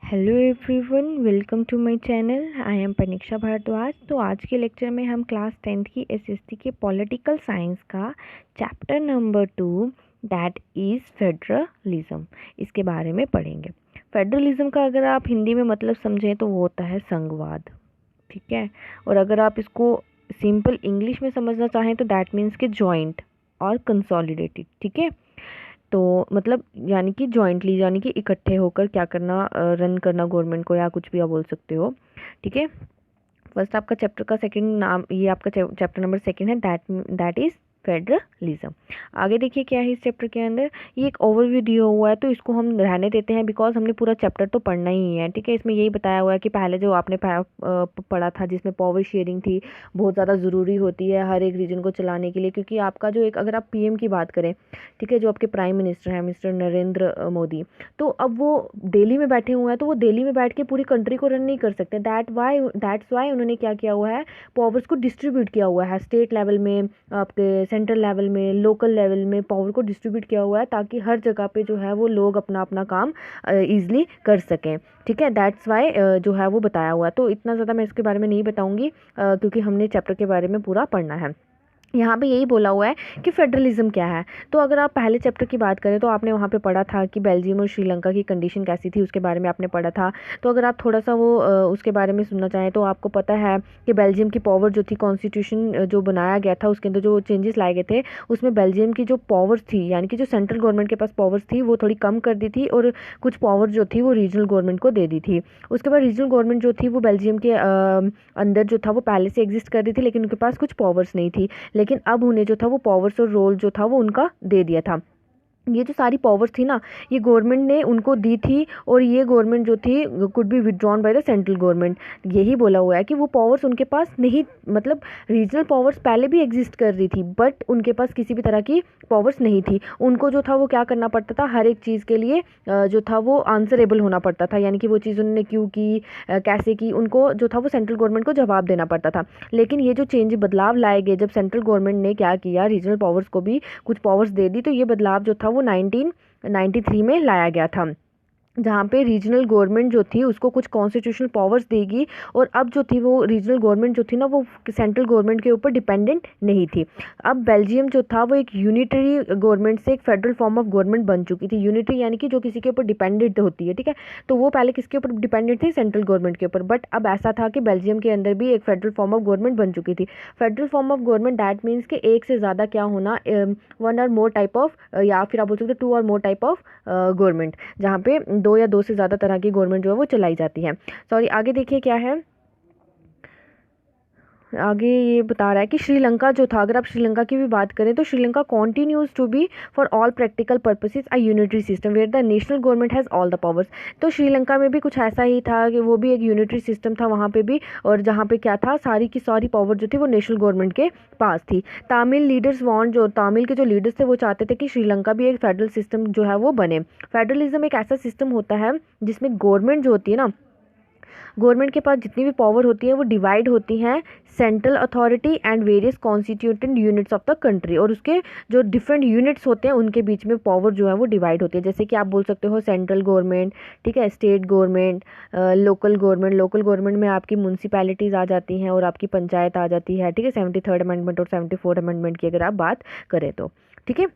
Hello everyone, welcome to my channel. I am Paniksha Bharadwaj. तो आज के लेक्चर में हम क्लास 10th की एसएसटी के पॉलिटिकल साइंस का chapter number 2 that is federalism, इसके बारे में पढ़ेंगे। फेडरलिज्म का अगर आप हिंदी में मतलब समझें तो वो होता है संघवाद, ठीक है। और अगर आप इसको सिंपल इंग्लिश में समझना चाहें तो दैट मीन्स के जॉइंट और कंसोलिडेटेड, ठीक है। तो मतलब यानी कि जॉइंटली, यानी कि इकट्ठे होकर क्या करना, रन करना गवर्नमेंट को, या कुछ भी आप बोल सकते हो, ठीक है। फर्स्ट आपका चैप्टर का सेकंड नाम, ये आपका चैप्टर नंबर सेकंड है, दैट इज फेडरलिज्म। आगे देखिए क्या है इस चैप्टर के अंदर। ये एक ओवरव्यू दिया हुआ है तो इसको हम रहने देते हैं बिकॉज हमने पूरा चैप्टर तो पढ़ना ही है, ठीक है। इसमें यही बताया हुआ है कि पहले जो आपने पढ़ा था जिसमें पावर शेयरिंग थी, बहुत ज़्यादा ज़रूरी होती है हर एक रीजन को चलाने के लिए, क्योंकि आपका जो एक, अगर आप पीएम की बात करें, ठीक है, जो आपके प्राइम मिनिस्टर हैं मिस्टर नरेंद्र मोदी, तो अब वो दिल्ली में बैठे हुए हैं तो वो दिल्ली में बैठ के पूरी कंट्री को रन नहीं कर सकते। दैट्स वाई उन्होंने क्या किया हुआ है, पावर्स को डिस्ट्रीब्यूट किया हुआ है स्टेट लेवल में, आपके सेंट्रल लेवल में, लोकल लेवल में पावर को डिस्ट्रीब्यूट किया हुआ है ताकि हर जगह पे जो है वो लोग अपना अपना काम ईजिली कर सकें, ठीक है। दैट्स वाई जो है वो बताया हुआ है। तो इतना ज़्यादा मैं इसके बारे में नहीं बताऊंगी क्योंकि हमने चैप्टर के बारे में पूरा पढ़ना है। यहाँ पे यही बोला हुआ है कि फेडरलिज्म क्या है। तो अगर आप पहले चैप्टर की बात करें तो आपने वहाँ पे पढ़ा था कि बेल्जियम और श्रीलंका की कंडीशन कैसी थी, उसके बारे में आपने पढ़ा था। तो अगर आप थोड़ा सा वो उसके बारे में सुनना चाहें तो आपको पता है कि बेल्जियम की पावर जो थी, कॉन्स्टिट्यूशन जो बनाया गया था उसके अंदर जो चेंजेस लाए गए थे, उसमें बेल्जियम की जो पावर्स थी, यानी कि जो सेंट्रल गवर्नमेंट के पास पावर्स थी वो थोड़ी कम कर दी थी और कुछ पावर जो थी वो रीजनल गवर्नमेंट को दे दी थी। उसके बाद रीजनल गवर्नमेंट जो थी वो बेल्जियम के अंदर जो था वो पहले से एग्जिस्ट कर रही थी, लेकिन उनके पास कुछ पावर्स नहीं थी। लेकिन अब उन्हें जो था वो पावर्स और रोल जो था वो उनका दे दिया था। ये जो सारी पावर्स थी ना, ये गवर्नमेंट ने उनको दी थी और ये गवर्नमेंट जो थी could be withdrawn by the central government. यही बोला हुआ है कि वो पावर्स उनके पास नहीं, मतलब रीजनल पावर्स पहले भी एग्जिस्ट कर रही थी बट उनके पास किसी भी तरह की पावर्स नहीं थी। उनको जो था वो क्या करना पड़ता था, हर एक चीज़ के लिए जो था वो आंसरेबल होना पड़ता था, यानी कि वो चीज़ उन्होंने क्यों की, कैसे की, उनको जो था वो सेंट्रल गवर्नमेंट को जवाब देना पड़ता था। लेकिन ये जो चेंज, बदलाव लाए गए जब सेंट्रल गवर्नमेंट ने क्या किया, रीजनल पावर्स को भी कुछ पावर्स दे दी, तो ये बदलाव जो था वो 1993 में लाया गया था, जहाँ पे रीजनल गवर्नमेंट जो थी उसको कुछ कॉन्स्टिट्यूशनल पावर्स देगी और अब जो थी वो रीजनल गवर्नमेंट जो थी ना वो सेंट्रल गवर्नमेंट के ऊपर डिपेंडेंट नहीं थी। अब बेल्जियम जो था वो एक यूनिटरी गवर्नमेंट से एक फेडरल फॉर्म ऑफ गवर्नमेंट बन चुकी थी। यूनिटरी यानी कि जो किसी के ऊपर डिपेंडेंट होती है, ठीक है। तो वो पहले किसके ऊपर डिपेंडेंट थी, सेंट्रल गवर्नमेंट के ऊपर। बट अब ऐसा था कि बेल्जियम के अंदर भी एक फेडरल फॉर्म ऑफ गवर्नमेंट बन चुकी थी। Federal form of government that means कि एक से ज़्यादा क्या होना, वन और मोर टाइप ऑफ, या फिर आप बोल सकते हो टू और मोर टाइप ऑफ गवर्नमेंट, जहाँ पे दो या दो से ज़्यादा तरह की गवर्नमेंट जो है वो चलाई जाती है। सॉरी, आगे देखिए क्या है। आगे ये बता रहा है कि श्रीलंका जो था, अगर आप श्रीलंका की भी बात करें तो Sri Lanka continues to be for all practical purposes a unitary system where the national government has all the powers. तो श्रीलंका में भी कुछ ऐसा ही था कि वो भी एक यूनिटरी सिस्टम था वहाँ पे भी, और जहाँ पे क्या था, सारी की सारी पावर जो थी वो नेशनल गवर्नमेंट के पास थी। तमिल लीडर्स वांट, जो तमिल के जो लीडर्स थे वो चाहते थे कि श्रीलंका भी एक फेडरल सिस्टम जो है वो बने। फेडरलिज्म एक ऐसा सिस्टम होता है जिसमें गवर्नमेंट जो होती है ना, गवर्नमेंट के पास जितनी भी पावर होती है वो डिवाइड होती हैं central authority and various constituted units of the country, और उसके जो डिफरेंट यूनिट्स होते हैं उनके बीच में पावर जो है वो डिवाइड होती है। जैसे कि आप बोल सकते हो सेंट्रल गवर्नमेंट, ठीक है, state government, local government. Local government में आपकी म्यूनसिपैलिटीज़ आ जाती हैं और आपकी पंचायत आ जाती है, ठीक है। 73rd अमेंडमेंट और 74th अमेंडमेंट की अगर आप बात करें तो, ठीक है।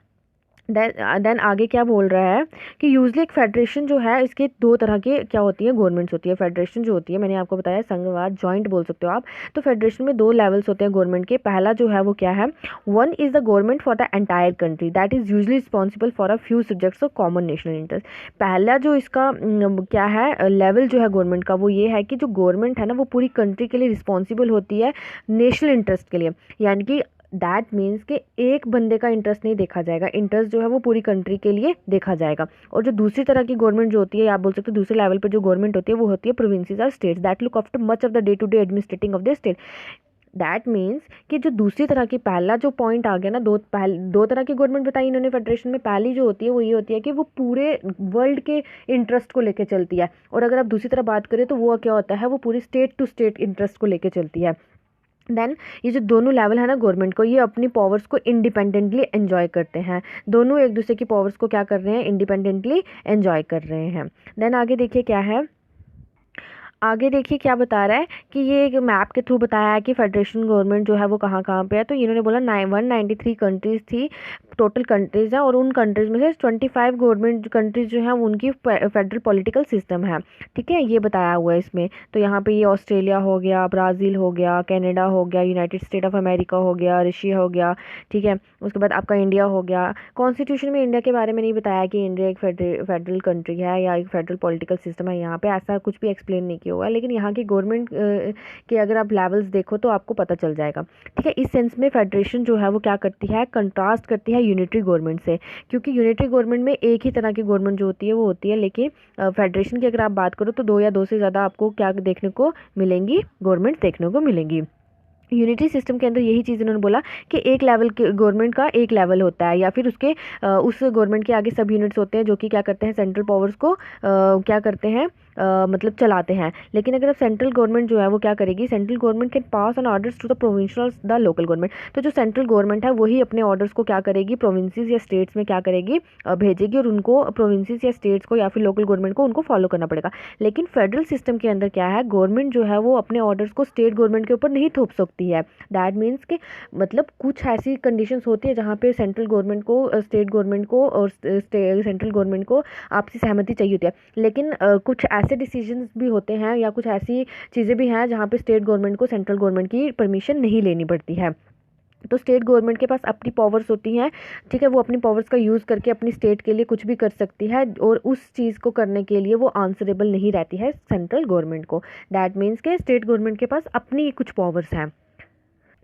देन आगे क्या बोल रहा है कि यूजली एक फेडरेशन जो है, इसके दो तरह के क्या होती है, गवर्नमेंट्स होती है। फेडरेशन जो होती है, मैंने आपको बताया संघवाद, जॉइंट बोल सकते हो आप। तो फेडरेशन में दो लेवल्स होते हैं गवर्नमेंट के। पहला जो है वो क्या है, one is the government for the entire country that is usually responsible for a few subjects of common national interest. पहला जो इसका क्या है लेवल जो है गवर्नमेंट का, वो ये है कि जो गवर्नमेंट है ना वो पूरी कंट्री के लिए रिस्पॉन्सिबल होती है नेशनल इंटरेस्ट के लिए, यानी कि दैट मीन्स कि एक बंदे का इंटरेस्ट नहीं देखा जाएगा, इंटरेस्ट जो है वो पूरी कंट्री के लिए देखा जाएगा। और जो दूसरी तरह की गवर्नमेंट जो होती है, आप बोल सकते हो दूसरे लेवल पर जो गवर्नमेंट होती है वो होती है प्रोविंसेस और states that look after much of the day to day administrating of the state. That means कि जो दूसरी तरह की, पहला जो पॉइंट आ गया ना, दो तरह की गवर्नमेंट बताई इन्होंने फेडरेशन में। पहली जो होती है वो ये होती है कि वो पूरे वर्ल्ड के इंटरेस्ट को लेकर चलती है, और अगर आप दूसरी तरह बात करें तो वो क्या होता है, वो पूरी स्टेट टू स्टेट इंटरेस्ट को लेकर चलती है। देन ये जो दोनों लेवल है ना गवर्नमेंट को, ये अपनी पावर्स को इंडिपेंडेंटली एंजॉय करते हैं। दोनों एक दूसरे की पावर्स को क्या कर रहे हैं, इंडिपेंडेंटली एंजॉय कर रहे हैं। देन आगे देखिए क्या है, आगे देखिए क्या बता रहा है कि ये एक मैप के थ्रू बताया है कि फेडरेशन गवर्नमेंट जो है वो कहाँ कहाँ पे है। तो इन्होंने बोला 193 कंट्रीज़ थी, टोटल कंट्रीज़ है, और उन कंट्रीज़ में से 25 गवर्नमेंट कंट्रीज़ जो है उनकी फेडरल पॉलिटिकल सिस्टम है। ठीक है, ये बताया हुआ है इसमें। तो यहाँ पे ये ऑस्ट्रेलिया हो गया, ब्राज़ील हो गया, कनाडा हो गया, यूनाइटेड स्टेट ऑफ अमेरिका हो गया, रशिया हो गया। ठीक है, उसके बाद आपका इंडिया हो गया। कॉन्स्टिट्यूशन में इंडिया के बारे में नहीं बताया कि इंडिया एक फेडरल कंट्री है या एक फेडरल पॉलिटिकल सिस्टम है, यहाँ पे ऐसा कुछ भी एक्सप्लेन नहीं किया हुआ है। लेकिन यहाँ की गवर्नमेंट के अगर आप लेवल्स देखो तो आपको पता चल जाएगा। ठीक है, इस सेंस में फेडरेशन जो है वो क्या करती है, कंट्रास्ट करती है यूनिटरी गवर्नमेंट से, क्योंकि यूनिटरी गवर्नमेंट में एक ही तरह की गवर्नमेंट जो होती है वो होती है, लेकिन फेडरेशन की अगर आप बात करो तो दो या दो से ज़्यादा आपको क्या देखने को मिलेंगी, गवर्नमेंट देखने को मिलेंगी। यूनिटरी सिस्टम के अंदर यही चीज़ इन्होंने बोला कि एक लेवल के गवर्नमेंट का एक लेवल होता है, या फिर उसके उस गवर्नमेंट के आगे सब यूनिट्स होते हैं जो कि क्या करते हैं, सेंट्रल पावर्स को क्या करते हैं, मतलब चलाते हैं। लेकिन अगर अब सेंट्रल गवर्नमेंट जो है वो क्या करेगी, central government can pass on orders to the provincial the local government. तो जो सेंट्रल गवर्नमेंट है वही अपने ऑर्डर्स को क्या करेगी, प्रोविंसेस या स्टेट्स में क्या करेगी, भेजेगी, और उनको प्रोविंसेस या स्टेट्स को या फिर लोकल गवर्नमेंट को उनको फॉलो करना पड़ेगा। लेकिन फेडरल सिस्टम के अंदर क्या है, गवर्नमेंट जो है वो अपने ऑर्डर्स को स्टेट गवर्नमेंट के ऊपर नहीं थोप सकती है। दैट मीन्स कि मतलब कुछ ऐसी कंडीशंस होती है जहाँ पे सेंट्रल गवर्नमेंट को, स्टेट गवर्नमेंट को और सेंट्रल गवर्नमेंट को आपसी सहमति चाहिए होती है। लेकिन कुछ ऐसे डिसीजंस भी होते हैं या कुछ ऐसी चीज़ें भी हैं जहाँ पे स्टेट गवर्नमेंट को सेंट्रल गवर्नमेंट की परमिशन नहीं लेनी पड़ती है। तो स्टेट गवर्नमेंट के पास अपनी पावर्स होती हैं। ठीक है, वो अपनी पावर्स का यूज़ करके अपनी स्टेट के लिए कुछ भी कर सकती है, और उस चीज़ को करने के लिए वो आंसरेबल नहीं रहती है सेंट्रल गवर्नमेंट को। दैट मीन्स के स्टेट गवर्नमेंट के पास अपनी कुछ पावर्स हैं,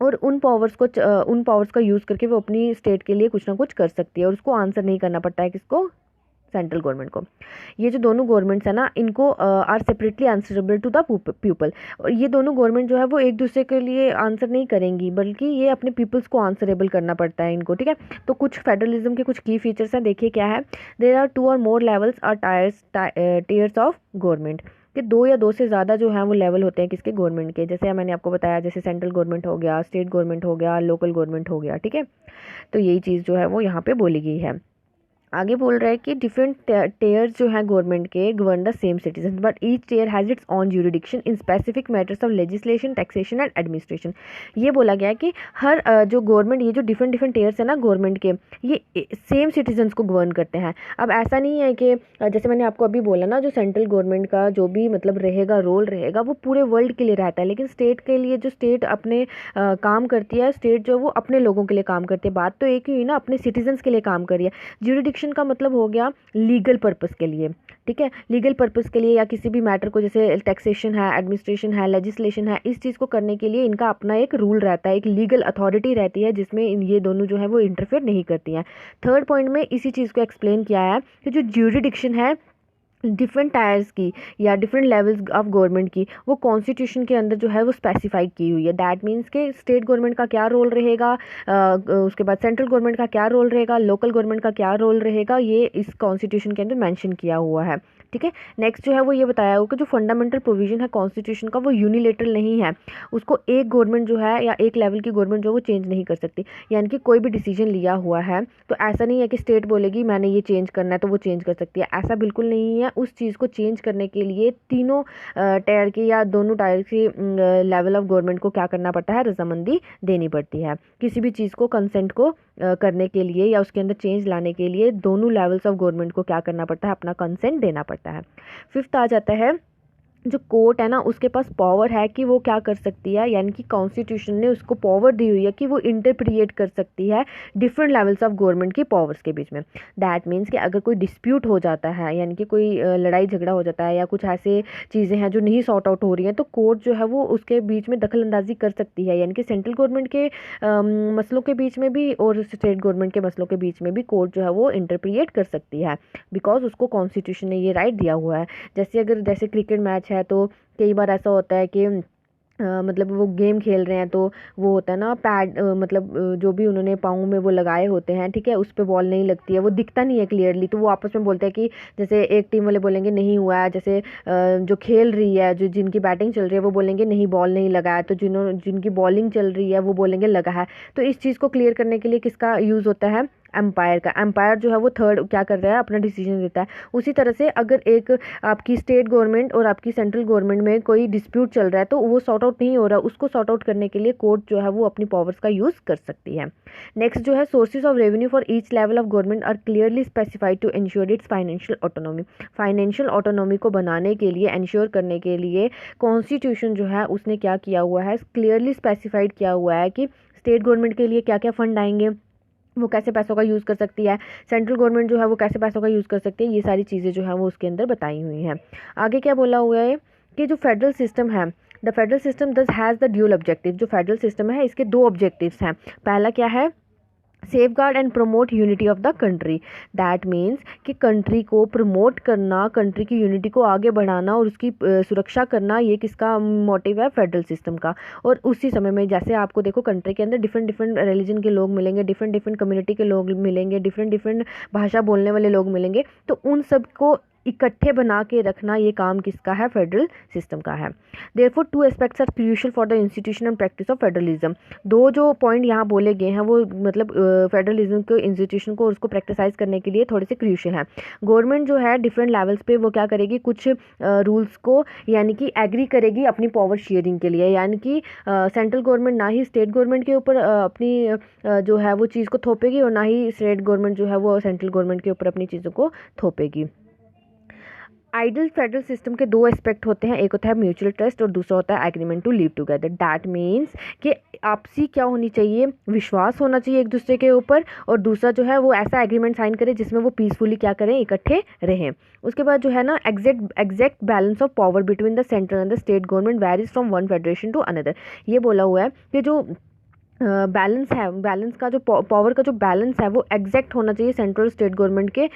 और उन पावर्स का यूज़ करके वो अपनी स्टेट के लिए कुछ ना कुछ कर सकती है, और उसको आंसर नहीं करना पड़ता है किसको, सेंट्रल गवर्नमेंट को। ये जो दोनों गवर्नमेंट्स है ना, इनको are separately answerable to the people. और ये दोनों गवर्नमेंट जो है वो एक दूसरे के लिए आंसर नहीं करेंगी, बल्कि ये अपने पीपल्स को आंसरेबल करना पड़ता है इनको। ठीक है, तो कुछ फेडरलिज्म के कुछ की फीचर्स हैं, देखिए क्या है। देयर आर 2 और more levels are tiers of government, कि 2 या 2 से ज़्यादा जो है वो लेवल होते हैं किसके, गवर्नमेंट के। जैसे मैंने आपको बताया, जैसे सेंट्रल गवर्नमेंट हो गया, स्टेट गवर्नमेंट हो गया, लोकल गवर्नमेंट हो गया। ठीक है, तो यही चीज़ जो है वो यहाँ पे बोली गई है। आगे बोल रहा है कि डिफरेंट टेयर्स जो हैं गवर्नमेंट के govern the same citizen, but each tier has its own jurisdiction in specific matters of legislation, taxation and administration. ये बोला गया है कि हर जो गवर्नमेंट, ये जो डिफरेंट डिफरेंट टेयर्स है ना गवर्नमेंट के, ये सेम सिटीजन्स को गवर्न करते हैं। अब ऐसा नहीं है कि जैसे मैंने आपको अभी बोला ना, जो सेंट्रल गवर्नमेंट का जो भी मतलब रहेगा, रोल रहेगा, वो पूरे वर्ल्ड के लिए रहता है, लेकिन स्टेट के लिए जो स्टेट अपने काम करती है, स्टेट जो वो अपने लोगों के लिए काम करती है। बात तो एक ही हुई ना, अपने सिटीजन्स के लिए काम कर रही है। ज्यूरिडिक्शन का मतलब हो गया लीगल पर्पस के लिए। ठीक है, लीगल पर्पस के लिए, या किसी भी मैटर को, जैसे टैक्सेशन है, एडमिनिस्ट्रेशन है, लेजिस्लेशन है, इस चीज़ को करने के लिए इनका अपना एक रूल रहता है, एक लीगल अथॉरिटी रहती है, जिसमें ये दोनों जो है वो इंटरफेयर नहीं करती हैं। थर्ड पॉइंट में इसी चीज़ को एक्सप्लेन किया है कि जो ज्यूरिडिक्शन है डिफरेंट टायर्स की या डिफरेंट लेवल्स ऑफ गवर्नमेंट की, वो कॉन्स्टिट्यूशन के अंदर जो है वो स्पेसिफाइड की हुई है। दैट मीन्स के स्टेट गवर्नमेंट का क्या रोल रहेगा, उसके बाद सेंट्रल गवर्नमेंट का क्या रोल रहेगा, लोकल गवर्नमेंट का क्या रोल रहेगा, ये इस कॉन्स्टिट्यूशन के अंदर मेंशन किया हुआ है। ठीक है, नेक्स्ट जो है वो ये बताया हुआ कि जो फंडामेंटल प्रोविजन है कॉन्स्टिट्यूशन का, वो यूनिलेटरल नहीं है। उसको एक गवर्नमेंट जो है या एक लेवल की गवर्नमेंट जो वो चेंज नहीं कर सकती। यानी कि कोई भी डिसीजन लिया हुआ है तो ऐसा नहीं है कि स्टेट बोलेगी मैंने ये चेंज करना है तो वो चेंज कर सकती है, ऐसा बिल्कुल नहीं है। उस चीज़ को चेंज करने के लिए तीनों टायर की या दोनों टायर की लेवल ऑफ गवर्नमेंट को क्या करना पड़ता है, रजामंदी देनी पड़ती है। किसी भी चीज़ को कंसेंट को करने के लिए या उसके अंदर चेंज लाने के लिए दोनों लेवल्स ऑफ गवर्नमेंट को क्या करना पड़ता है, अपना कंसेंट देना पड़ता है। फिफ्थ आ जाता है, जो कोर्ट है ना, उसके पास पावर है कि वो क्या कर सकती है, यानी कि कॉन्स्टिट्यूशन ने उसको पावर दी हुई है कि वो इंटरप्रिएट कर सकती है डिफरेंट लेवल्स ऑफ गवर्नमेंट की पावर्स के बीच में। दैट मीन्स कि अगर कोई डिस्प्यूट हो जाता है, यानी कि कोई लड़ाई झगड़ा हो जाता है या कुछ ऐसे चीज़ें हैं जो नहीं सॉर्ट आउट हो रही हैं, तो कोर्ट जो है वो उसके बीच में दखल अंदाजी कर सकती है। यानी कि सेंट्रल गवर्नमेंट के मसलों के बीच में भी और स्टेट गवर्नमेंट के मसलों के बीच में भी कोर्ट जो है वो इंटरप्रिएट कर सकती है, बिकॉज उसको कॉन्स्टिट्यूशन ने ये राइट दिया हुआ है। जैसे क्रिकेट मैच है तो कई बार ऐसा होता है कि मतलब वो गेम खेल रहे हैं तो वो होता है ना पैड, मतलब जो भी उन्होंने पाँव में वो लगाए होते हैं, ठीक है, उस पर बॉल नहीं लगती है, वो दिखता नहीं है क्लियरली, तो वो आपस में बोलते हैं कि जैसे एक टीम वाले बोलेंगे नहीं हुआ है, जैसे जो खेल रही है, जो जिनकी बैटिंग चल रही है वो बोलेंगे नहीं बॉल नहीं लगा है, तो जिनकी बॉलिंग चल रही है वो बोलेंगे लगा है। तो इस चीज़ को क्लियर करने के लिए किसका यूज़ होता है, एम्पायर का। एम्पायर जो है वो थर्ड क्या करता है, अपना डिसीजन देता है। उसी तरह से अगर एक आपकी स्टेट गवर्नमेंट और आपकी सेंट्रल गवर्नमेंट में कोई डिस्प्यूट चल रहा है तो वो सॉर्ट आउट नहीं हो रहा, उसको सॉर्ट आउट करने के लिए कोर्ट जो है वो अपनी पावर्स का यूज़ कर सकती है। नेक्स्ट जो है, sources of revenue for each level of government are clearly specified to ensure its financial autonomy. Financial autonomy को बनाने के लिए, इंश्योर करने के लिए कॉन्स्टिट्यूशन जो है उसने क्या किया हुआ है, क्लियरली स्पेसिफाइड किया हुआ है कि स्टेट गवर्नमेंट के लिए क्या क्या फंड आएंगे, वो कैसे पैसों का यूज़ कर सकती है, सेंट्रल गवर्नमेंट जो है वो कैसे पैसों का यूज़ कर सकती है, ये सारी चीज़ें जो है वो उसके अंदर बताई हुई हैं। आगे क्या बोला हुआ है कि जो फेडरल सिस्टम है, द फेडरल सिस्टम दस हैज़ द ड्यूल ऑब्जेक्टिव। जो फेडरल सिस्टम है इसके दो ऑब्जेक्टिव्स हैं। पहला क्या है, safe guard and promote unity of the country. That means कि कंट्री को प्रमोट करना, कंट्री की यूनिटी को आगे बढ़ाना और उसकी सुरक्षा करना, ये किसका मोटिव है, फेडरल सिस्टम का। और उसी समय में जैसे आपको देखो कंट्री के अंदर डिफरेंट डिफरेंट रिलीजन के लोग मिलेंगे, डिफरेंट डिफरेंट कम्युनिटी के लोग मिलेंगे, डिफरेंट डिफरेंट भाषा बोलने वाले लोग मिलेंगे, तो उन सब को इकट्ठे बना के रखना ये काम किसका है, फेडरल सिस्टम का है। Therefore two aspects are crucial for the institution and practice of federalism. दो जो पॉइंट यहाँ बोले गए हैं वो मतलब फेडरलिज्म के इंस्टीट्यूशन को और उसको प्रैक्टिसाइज करने के लिए थोड़े से क्रूशियल हैं। गवर्नमेंट जो है डिफरेंट लेवल्स पे वो क्या करेगी, कुछ रूल्स को यानी कि एग्री करेगी अपनी पावर शेयरिंग के लिए, यानी कि सेंट्रल गवर्नमेंट ना ही स्टेट गवर्नमेंट के ऊपर अपनी जो है वो चीज़ को थोपेगी और ना ही स्टेट गवर्नमेंट जो है वो सेंट्रल गवर्नमेंट के ऊपर अपनी चीज़ों को थोपेगी। आइडियल फेडरल सिस्टम के दो एस्पेक्ट होते हैं, एक होता है म्यूचुअल ट्रस्ट और दूसरा होता है agreement to live together. That means कि आपसी क्या होनी चाहिए, विश्वास होना चाहिए एक दूसरे के ऊपर, और दूसरा जो है वो ऐसा एग्रीमेंट साइन करे जिसमें वो पीसफुली क्या करें, इकट्ठे रहें। उसके बाद जो है ना, exact balance of power between the central and the state government varies from one federation to another. ये बोला हुआ है कि जो बैलेंस है, बैलेंस का जो पावर का जो बैलेंस है वो एग्जैक्ट होना चाहिए सेंट्रल स्टेट गवर्नमेंट के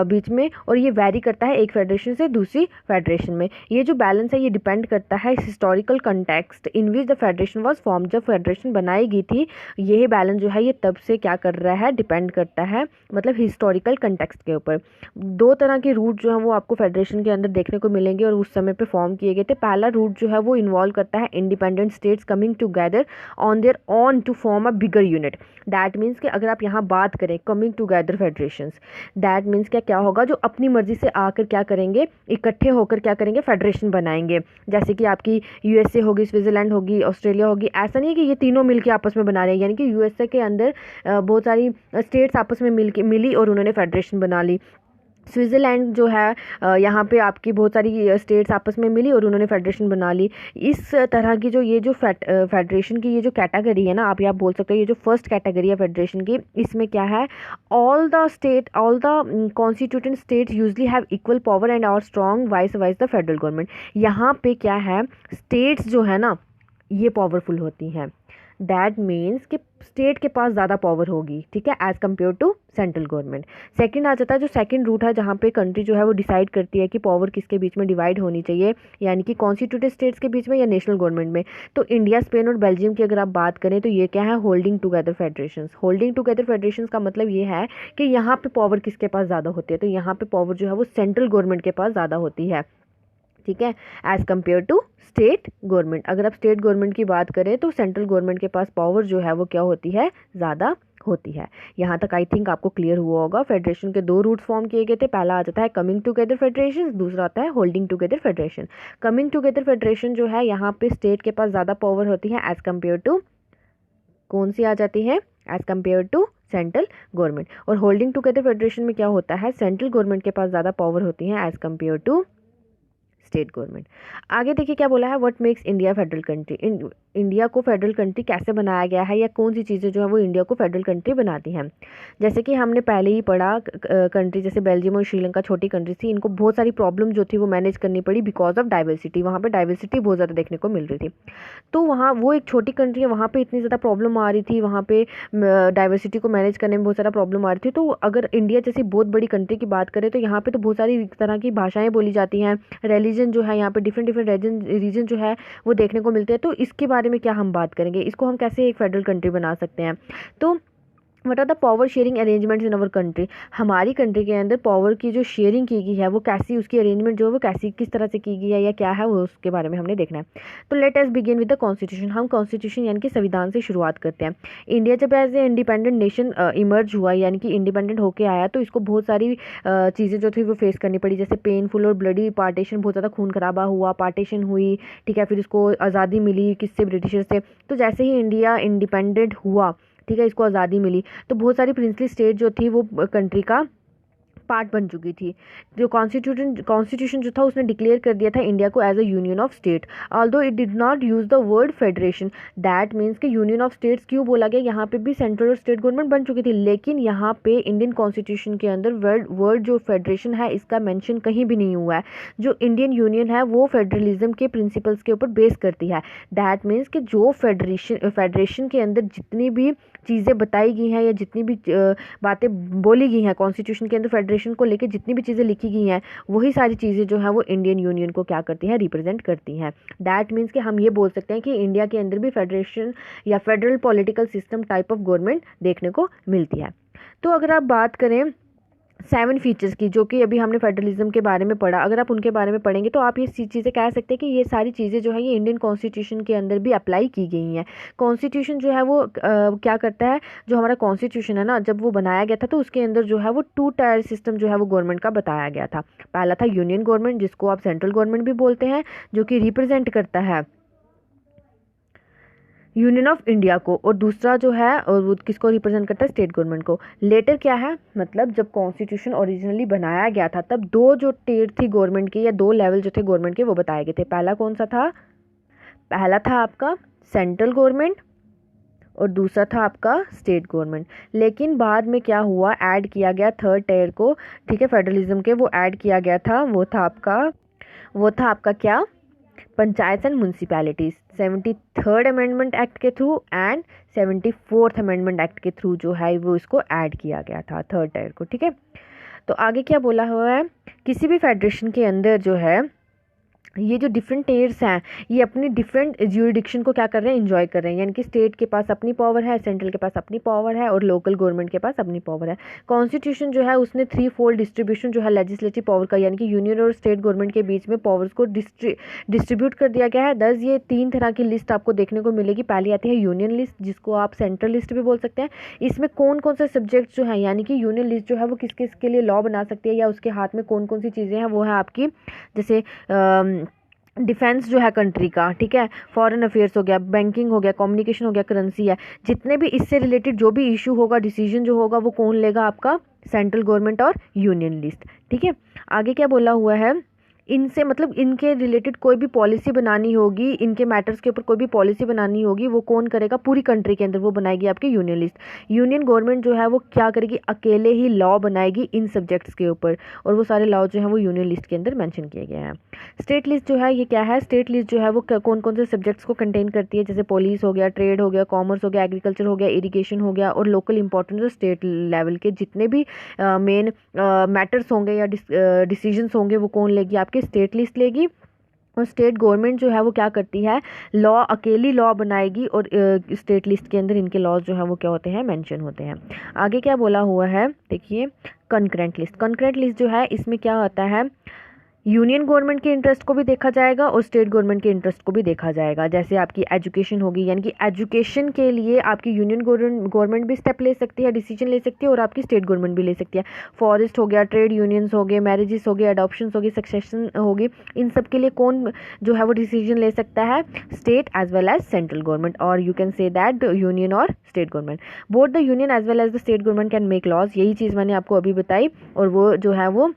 बीच में, और ये वेरी करता है एक फेडरेशन से दूसरी फेडरेशन में। ये जो बैलेंस है ये डिपेंड करता है historical context in which the federation was form. जब फेडरेशन बनाई गई थी यही बैलेंस जो है ये तब से क्या कर रहा है, डिपेंड करता है, मतलब हिस्टोरिकल कंटेक्स्ट के ऊपर। दो तरह के रूट जो है वो आपको फेडरेशन के अंदर देखने को मिलेंगे और उस समय पे फॉर्म किए गए थे। पहला रूट जो है वो इन्वॉल्व करता है independent states coming together on their own to form a bigger unit. That means कि अगर आप यहाँ बात करें coming together federations, that means क्या होगा, जो अपनी मर्जी से आकर क्या करेंगे, इकट्ठे होकर क्या करेंगे, फेडरेशन बनाएंगे। जैसे कि आपकी यूएसए होगी, स्विट्जरलैंड होगी, ऑस्ट्रेलिया होगी। ऐसा नहीं है कि ये तीनों मिलके आपस में बना रहे हैं, यानी कि यूएसए के अंदर बहुत सारी स्टेट्स आपस में मिली और उन्होंने फेडरेशन बना ली। स्विट्ज़रलैंड जो है यहाँ पे आपकी बहुत सारी स्टेट्स आपस में मिली और उन्होंने फेडरेशन बना ली। इस तरह की जो ये जो फेडरेशन की ये जो कैटेगरी है ना, आप बोल सकते हो ये जो फर्स्ट कैटेगरी है फेडरेशन की, इसमें क्या है, all the constituent states usually have equal power and are strong vis the federal government. यहाँ पे क्या है, स्टेट्स जो है ना ये पावरफुल होती हैं। दैट मीन्स कि स्टेट के पास ज़्यादा पावर होगी, ठीक है, as compare to central government. Second आ जाता है जो सेकंड रूट है जहाँ पे कंट्री जो है वो डिसाइड करती है कि पावर किसके बीच में डिवाइड होनी चाहिए, यानी कि कॉन्स्टिट्यूटेड स्टेट्स के बीच में या नेशनल गवर्नमेंट में। तो इंडिया, स्पेन और बेल्जियम की अगर आप बात करें तो ये क्या है, holding together federations. Holding together federations का मतलब ये है कि यहाँ पे पावर किसके पास ज़्यादा होती है, तो यहाँ पे पावर जो है वो सेंट्रल गवर्नमेंट के पास ज़्यादा होती है, ठीक है, as compare to state government. अगर आप स्टेट गवर्नमेंट की बात करें तो सेंट्रल गवर्नमेंट के पास पावर जो है वो क्या होती है, ज़्यादा होती है। यहाँ तक आई थिंक आपको क्लियर हुआ होगा। फेडरेशन के दो रूट्स फॉर्म किए गए थे, पहला आ जाता है कमिंग टुगेदर फेडरेशन, दूसरा आता है holding together federation. Coming together federation जो है यहाँ पे स्टेट के पास ज़्यादा पावर होती है एज़ कम्पेयर टू, कौन सी आ जाती है, as compare to central government. और होल्डिंग टुगेदर फेडरेशन में क्या होता है, सेंट्रल गवर्नमेंट के पास ज़्यादा पावर होती है as compare to state government. आगे देखिए क्या बोला है, what makes India federal country. India को फेडरल कंट्री कैसे बनाया गया है, या कौन सी चीज़ें जो है वो इंडिया को फेडरल कंट्री बनाती हैं। जैसे कि हमने पहले ही पढ़ा, कंट्री जैसे बेल्जियम और श्रीलंका छोटी कंट्री थी, इनको बहुत सारी प्रॉब्लम जो थी वो मैनेज करनी पड़ी बिकॉज ऑफ डाइवर्सिटी। वहाँ पे डाइवर्सिटी बहुत ज़्यादा देखने को मिल रही थी, तो वहाँ वो एक छोटी कंट्री है, वहाँ पे इतनी ज़्यादा प्रॉब्लम आ रही थी, वहाँ पे डाइवर्सिटी को मैनेज करने में बहुत सारा प्रॉब्लम आ रही थी। तो अगर इंडिया जैसी बहुत बड़ी कंट्री की बात करें तो यहाँ पे तो बहुत सारी तरह की भाषाएँ बोली जाती हैं, रिलीजन जो है यहाँ पे डिफरेंट रीजन जो है वो देखने को मिलते हैं। तो इसके बारे में क्या हम बात करेंगे, इसको हम कैसे एक फेडरल कंट्री बना सकते हैं। तो what are the power sharing arrangements in our country, हमारी कंट्री के अंदर पावर की जो शेयरिंग की गई है वो कैसी, उसकी अरेंजमेंट जो है वो कैसी किस तरह से की गई है या क्या है, वो उसके बारे में हमने देखना है। तो let us begin with the constitution, हम कॉन्स्टिट्यूशन यानी कि संविधान से शुरुआत करते हैं। इंडिया जब as a independent nation emerge हुआ यानी कि इंडिपेंडेंट होकर आया तो इसको बहुत सारी चीज़ें जो थी वो फेस करनी पड़ी, जैसे पेनफुल और ब्लडी पार्टीशन, बहुत ज़्यादा खून खराबा हुआ, पार्टीशन हुई, ठीक है, फिर इसको आज़ादी मिली किससे, ब्रिटिशर से। तो जैसे ही इंडिया इंडिपेंडेंट हुआ, ठीक है, इसको आज़ादी मिली, तो बहुत सारी प्रिंसली स्टेट जो थी वो कंट्री का पार्ट बन चुकी थी। जो कॉन्स्टिट्यूशन जो था उसने डिक्लेयर कर दिया था इंडिया को as a union of state, although it did not use the word federation. That means कि यूनियन ऑफ स्टेट्स क्यों बोला गया, यहाँ पे भी सेंट्रल और स्टेट गवर्नमेंट बन चुकी थी, लेकिन यहाँ पे इंडियन कॉन्स्टिट्यूशन के अंदर वर्ड जो फेडरेशन है इसका मेंशन कहीं भी नहीं हुआ है। जो इंडियन यूनियन है वो फेडरलिज्म के प्रिंसिपल्स के ऊपर बेस करती है। दैट मीन्स कि जो फेडरेशन के अंदर जितनी भी चीज़ें बताई गई हैं या जितनी भी बातें बोली गई हैं कॉन्स्टिट्यूशन के अंदर, फेडरेशन को लेकर जितनी भी चीज़ें लिखी गई हैं, वही सारी चीज़ें जो हैं वो इंडियन यूनियन को क्या करती हैं, रिप्रेजेंट करती हैं। दैट मीन्स कि हम ये बोल सकते हैं कि इंडिया के अंदर भी फेडरेशन या federal political system type of government देखने को मिलती है। तो अगर आप बात करें 7 फीचर्स की, जो कि अभी हमने फेडरलिज्म के बारे में पढ़ा, अगर आप उनके बारे में पढ़ेंगे तो आप ये चीज़ें कह सकते हैं कि ये सारी चीज़ें जो है ये इंडियन कॉन्स्टिट्यूशन के अंदर भी अप्लाई की गई हैं। कॉन्स्टिट्यूशन जो है वो क्या करता है, जो हमारा कॉन्स्टिट्यूशन है ना, जब वो बनाया गया था तो उसके अंदर जो है वो 2 टायर सिस्टम जो है वो गवर्नमेंट का बताया गया था। पहला था यूनियन गवर्नमेंट, जिसको आप सेंट्रल गवर्नमेंट भी बोलते हैं, जो कि रिप्रेजेंट करता है यूनियन ऑफ इंडिया को, और दूसरा जो है और वो किसको रिप्रेजेंट करता है, स्टेट गवर्नमेंट को। लेटर क्या है, मतलब जब कॉन्स्टिट्यूशन ओरिजिनली बनाया गया था तब 2 जो टियर थी गवर्नमेंट की या 2 लेवल जो थे गवर्नमेंट के वो बताए गए थे। पहला कौन सा था, पहला था आपका सेंट्रल गवर्नमेंट और दूसरा था आपका स्टेट गवर्नमेंट। लेकिन बाद में क्या हुआ, ऐड किया गया 3rd टियर को, ठीक है, फेडरलिज्म के, वो ऐड किया गया था, वो था आपका क्या, panchayat and municipalities. 73rd amendment act के through and 74th amendment act के थ्रू जो है वो इसको ऐड किया गया था 3rd टायर को, ठीक है। तो आगे क्या बोला हुआ है, किसी भी फेडरेशन के अंदर जो है ये जो डिफरेंट टेयर्स हैं ये अपनी डिफरेंट ज्यूरिडिक्शन को क्या कर रहे हैं, एंजॉय कर रहे हैं, यानी कि स्टेट के पास अपनी पावर है, सेंट्रल के पास अपनी पावर है और लोकल गवर्नमेंट के पास अपनी पावर है। कॉन्स्टिट्यूशन जो है उसने 3 फोल्ड डिस्ट्रीब्यूशन जो है लेजिस्लेटिव पावर का, यानी कि यूनियन और स्टेट गवर्नमेंट के बीच में पावर्स को डिस्ट्रीब्यूट कर दिया गया है। 10 ये 3 तरह की लिस्ट आपको देखने को मिलेगी। पहली आती है यूनियन लिस्ट, जिसको आप सेंट्रल लिस्ट भी बोल सकते हैं। इसमें कौन कौन से सब्जेक्ट जो है, यानी कि यूनियन लिस्ट जो है वो किस किस के लिए लॉ बना सकती है या उसके हाथ में कौन कौन सी चीज़ें हैं, वो है आपकी जैसे डिफेंस जो है कंट्री का, ठीक है, फॉरेन अफेयर्स हो गया, बैंकिंग हो गया, कम्युनिकेशन हो गया, करेंसी है, जितने भी इससे रिलेटेड जो भी इशू होगा, डिसीजन जो होगा वो कौन लेगा, आपका सेंट्रल गवर्नमेंट और यूनियन लिस्ट, ठीक है। आगे क्या बोला हुआ है, इनसे मतलब इनके रिलेटेड कोई भी पॉलिसी बनानी होगी, इनके मैटर्स के ऊपर कोई भी पॉलिसी बनानी होगी, वो कौन करेगा, पूरी कंट्री के अंदर वो बनाएगी आपकी यूनियन लिस्ट। यूनियन गवर्नमेंट जो है वो क्या करेगी, अकेले ही लॉ बनाएगी इन सब्जेक्ट्स के ऊपर, और वो सारे लॉ जो है वो यूनियन लिस्ट के अंदर मेंशन किए गए हैं। स्टेट लिस्ट जो है ये क्या है, स्टेट लिस्ट जो है वो कौन कौन से सब्जेक्ट्स को कंटेन करती है, जैसे पुलिस हो गया, ट्रेड हो गया, कॉमर्स हो गया, एग्रीकल्चर हो गया, इरीगेशन हो गया, और लोकल इंपॉर्टेंट जो स्टेट लेवल के जितने भी मेन मैटर्स होंगे या डिसीजंस होंगे वो कौन लेगी, आपकी स्टेट लिस्ट लेगी। और स्टेट गवर्नमेंट जो है वो क्या करती है, लॉ अकेली लॉ बनाएगी, और स्टेट लिस्ट के अंदर इनके लॉज जो है वो क्या होते हैं, मेंशन होते हैं। आगे क्या बोला हुआ है, देखिए कंकरेंट लिस्ट। कंकरेंट लिस्ट जो है इसमें क्या होता है, यूनियन गवर्नमेंट के इंटरेस्ट को भी देखा जाएगा और स्टेट गवर्नमेंट के इंटरेस्ट को भी देखा जाएगा। जैसे आपकी एजुकेशन होगी, यानी कि एजुकेशन के लिए आपकी यूनियन गवर्नमेंट भी स्टेप ले सकती है, डिसीजन ले सकती है, और आपकी स्टेट गवर्नमेंट भी ले सकती है। फॉरेस्ट हो गया, ट्रेड यूनियंस हो गए, मैरिजेस हो गए, अडॉप्शंस हो गई, सक्सेशन होगी, इन सब के लिए कौन जो है वो डिसीजन ले सकता है, state as well as central government, और you can say that union और state government. Both the union as well as the state government can make laws, यही चीज़ मैंने आपको अभी बताई, और वो जो है वो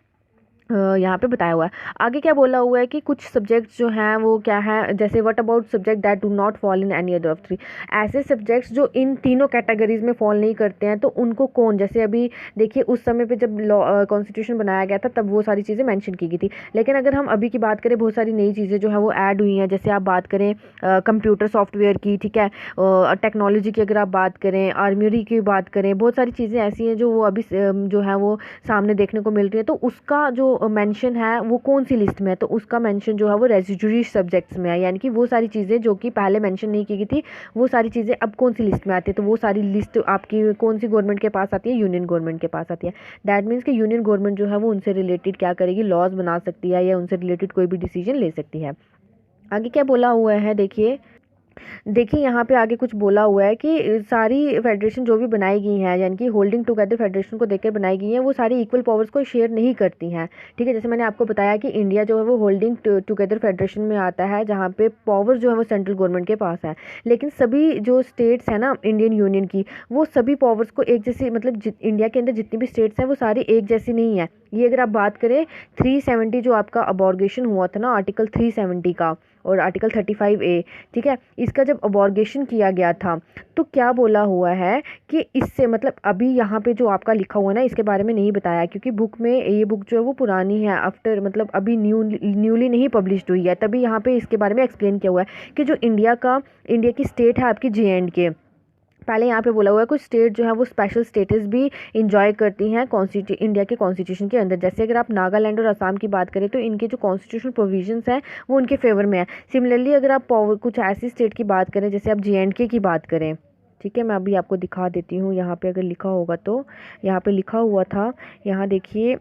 यहाँ पे बताया हुआ है। आगे क्या बोला हुआ है कि कुछ सब्जेक्ट्स जो हैं वो क्या है, जैसे what about subject that do not fall in any other of 3, ऐसे सब्जेक्ट्स जो इन तीनों कैटेगरीज में फॉल नहीं करते हैं, तो उनको कौन, जैसे अभी देखिए उस समय पे जब लॉ कॉन्स्टिट्यूशन बनाया गया था तब वो सारी चीज़ें मेंशन की गई थी, लेकिन अगर हम अभी की बात करें बहुत सारी नई चीज़ें जो है वो ऐड हुई हैं। जैसे आप बात करें कंप्यूटर सॉफ्टवेयर की, ठीक है, टेक्नोलॉजी की अगर आप बात करें, आर्मरी की बात करें, बहुत सारी चीज़ें ऐसी हैं जो वो अभी जो है वो सामने देखने को मिल रही है, तो उसका जो जो मेंशन है वो कौन सी लिस्ट में है, तो उसका मेंशन जो है वो रेजिडुअरी सब्जेक्ट्स में है, यानी कि वो सारी चीज़ें जो कि पहले मेंशन नहीं की गई थी वो सारी चीज़ें अब कौन सी लिस्ट में आती है, तो वो सारी लिस्ट आपकी कौन सी गवर्नमेंट के पास आती है, यूनियन गवर्नमेंट के पास आती है। दैट मीन्स कि यूनियन गवर्नमेंट जो है वो उनसे रिलेटेड क्या करेगी, लॉज बना सकती है या उनसे रिलेटेड कोई भी डिसीजन ले सकती है। आगे क्या बोला हुआ है देखिए, यहाँ पे आगे कुछ बोला हुआ है कि सारी फेडरेशन जो भी बनाई गई हैं, यानी कि होल्डिंग टुगेदर फेडरेशन को देखकर बनाई गई हैं, वो सारी इक्वल पावर्स को शेयर नहीं करती हैं। ठीक है, जैसे मैंने आपको बताया कि इंडिया जो है वो होल्डिंग टुगेदर फेडरेशन में आता है, जहाँ पे पावर जो है वो सेंट्रल गवर्नमेंट के पास है, लेकिन सभी जो स्टेट्स हैं ना इंडियन यूनियन की, वो सभी पावर्स को एक जैसी, मतलब इंडिया के अंदर जितनी भी स्टेट्स हैं वो सारी एक जैसी नहीं है। ये अगर आप बात करें 370 जो आपका अबॉर्गेशन हुआ था ना आर्टिकल 370 का और आर्टिकल 35A, ठीक है, इसका जब अबॉर्गेशन किया गया था तो क्या बोला हुआ है कि इससे, मतलब अभी यहाँ पे जो आपका लिखा हुआ है ना इसके बारे में नहीं बताया, क्योंकि बुक में ये बुक जो है वो पुरानी है, आफ्टर मतलब अभी न्यूली नहीं पब्लिश्ड हुई है, तभी यहाँ पे इसके बारे में एक्सप्लेन किया हुआ है कि जो इंडिया की स्टेट है आपकी J&K, पहले यहाँ पे बोला हुआ है कुछ स्टेट जो है वो स्पेशल स्टेटस भी इंजॉय करती हैं इंडिया के कॉन्स्टिट्यूशन के अंदर। जैसे अगर आप नागालैंड और असम की बात करें तो इनके जो कॉन्स्टिट्यूशनल प्रोविजंस हैं वो उनके फेवर में है। सिमिलरली अगर आप कुछ ऐसी स्टेट की बात करें, जैसे आप J&K की बात करें, ठीक है, मैं अभी आपको दिखा देती हूँ, यहाँ पे अगर लिखा होगा तो यहाँ पे लिखा हुआ था, यहाँ देखिए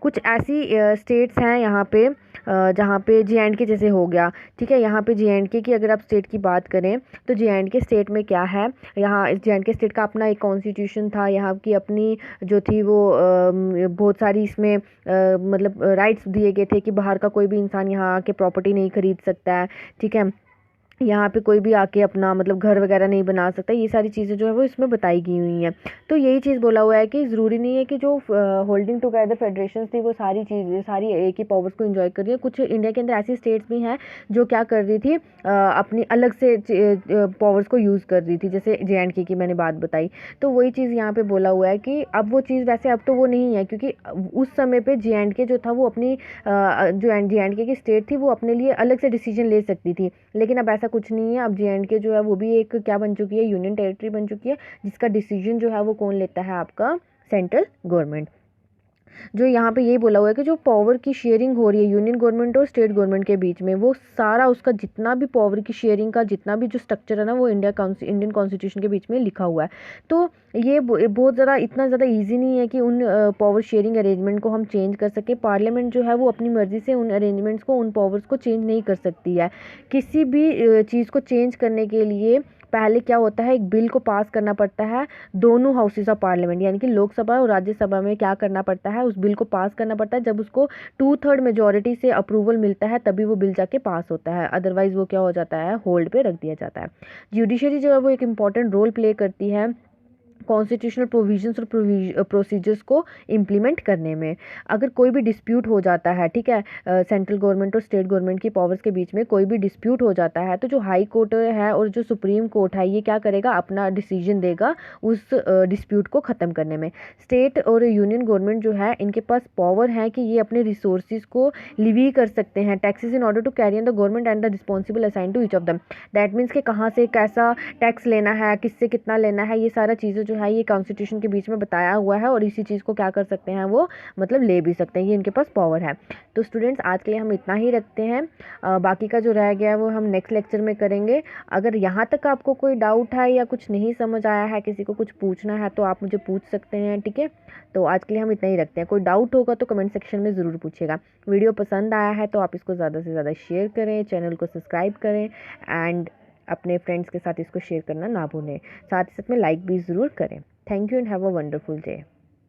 कुछ ऐसी स्टेट्स हैं यहाँ पे जहाँ पे J&K जैसे हो गया, ठीक है, यहाँ पे J&K की अगर आप स्टेट की बात करें तो J&K स्टेट में क्या है, यहाँ इस J&K स्टेट का अपना एक कॉन्स्टिट्यूशन था, यहाँ की अपनी जो थी वो बहुत सारी इसमें मतलब राइट्स दिए गए थे कि बाहर का कोई भी इंसान यहाँ आके प्रॉपर्टी नहीं खरीद सकता है, ठीक है, यहाँ पे कोई भी आके अपना मतलब घर वगैरह नहीं बना सकता, ये सारी चीज़ें जो है वो इसमें बताई गई हुई हैं। तो यही चीज़ बोला हुआ है कि ज़रूरी नहीं है कि जो होल्डिंग टुगेदर फेडरेशंस थी वो सारी चीज़ें सारी एक ही पावर्स को एंजॉय कर रही है। कुछ इंडिया के अंदर ऐसी स्टेट्स भी हैं जो क्या कर रही थी, अपनी अलग से पावर्स को यूज़ कर रही थी, जैसे J&K की मैंने बात बताई। तो वही चीज़ यहाँ पे बोला हुआ है कि अब वो चीज़ वैसे अब तो वो नहीं है, क्योंकि उस समय पे J&K जो था वो अपनी जो J&K की स्टेट थी वो अपने लिए अलग से डिसीजन ले सकती थी, लेकिन अब ऐसा कुछ नहीं है। अब J&K जो है वो भी एक क्या बन चुकी है, यूनियन टेरिटरी बन चुकी है, जिसका डिसीजन जो है वो कौन लेता है, आपका सेंट्रल गवर्नमेंट। जो यहाँ पे यही बोला हुआ है कि जो पावर की शेयरिंग हो रही है यूनियन गवर्नमेंट और स्टेट गवर्नमेंट के बीच में, वो सारा उसका जितना भी पावर की शेयरिंग का जितना भी जो स्ट्रक्चर है ना वो इंडियन कॉन्स्टिट्यूशन के बीच में लिखा हुआ है। तो ये बहुत ज़्यादा इतना ज़्यादा ईजी नहीं है कि उन पावर शेयरिंग अरेंजमेंट को हम चेंज कर सके। पार्लियामेंट जो है वो अपनी मर्ज़ी से उन अरेंजमेंट्स को, उन पावर्स को चेंज नहीं कर सकती है। किसी भी चीज़ को चेंज करने के लिए पहले क्या होता है, एक बिल को पास करना पड़ता है दोनों हाउसेस ऑफ पार्लियामेंट, यानी कि लोकसभा और राज्यसभा में क्या करना पड़ता है, उस बिल को पास करना पड़ता है। जब उसको 2/3 मेजॉरिटी से अप्रूवल मिलता है तभी वो बिल जाके पास होता है, अदरवाइज वो क्या हो जाता है, होल्ड पे रख दिया जाता है। जुडिशरी जो है वो एक इम्पॉर्टेंट रोल प्ले करती है कॉन्स्टिट्यूशनल प्रोविजंस और प्रोसीजर्स को इम्प्लीमेंट करने में। अगर कोई भी डिस्प्यूट हो जाता है, ठीक है, सेंट्रल गवर्नमेंट और स्टेट गवर्नमेंट की पावर्स के बीच में कोई भी डिस्प्यूट हो जाता है, तो जो हाई कोर्ट है और जो सुप्रीम कोर्ट है ये क्या करेगा, अपना डिसीजन देगा उस डिस्प्यूट को ख़त्म करने में। स्टेट और यूनियन गवर्नमेंट जो है इनके पास पावर है कि ये अपने रिसोर्सेज को लिवी कर सकते हैं, taxes in order to carry on the government and the responsible assign to each of them. That means कि कहाँ से कैसा टैक्स लेना है, किससे कितना लेना है, ये सारा चीज़ें जो है ये कॉन्स्टिट्यूशन के बीच में बताया हुआ है, और इसी चीज़ को क्या कर सकते हैं वो मतलब ले भी सकते हैं, ये इनके पास पावर है। तो स्टूडेंट्स आज के लिए हम इतना ही रखते हैं, बाकी का जो रह गया है वो हम नेक्स्ट लेक्चर में करेंगे। अगर यहाँ तक आपको कोई डाउट है या कुछ नहीं समझ आया है, किसी को कुछ पूछना है तो आप मुझे पूछ सकते हैं, ठीक है। तो आज के लिए हम इतना ही रखते हैं, कोई डाउट होगा तो कमेंट सेक्शन में ज़रूर पूछिएगा। वीडियो पसंद आया है तो आप इसको ज़्यादा से ज़्यादा शेयर करें, चैनल को सब्सक्राइब करें एंड अपने फ्रेंड्स के साथ इसको शेयर करना ना भूलें, साथ ही साथ में लाइक भी ज़रूर करें। Thank you and have a wonderful day.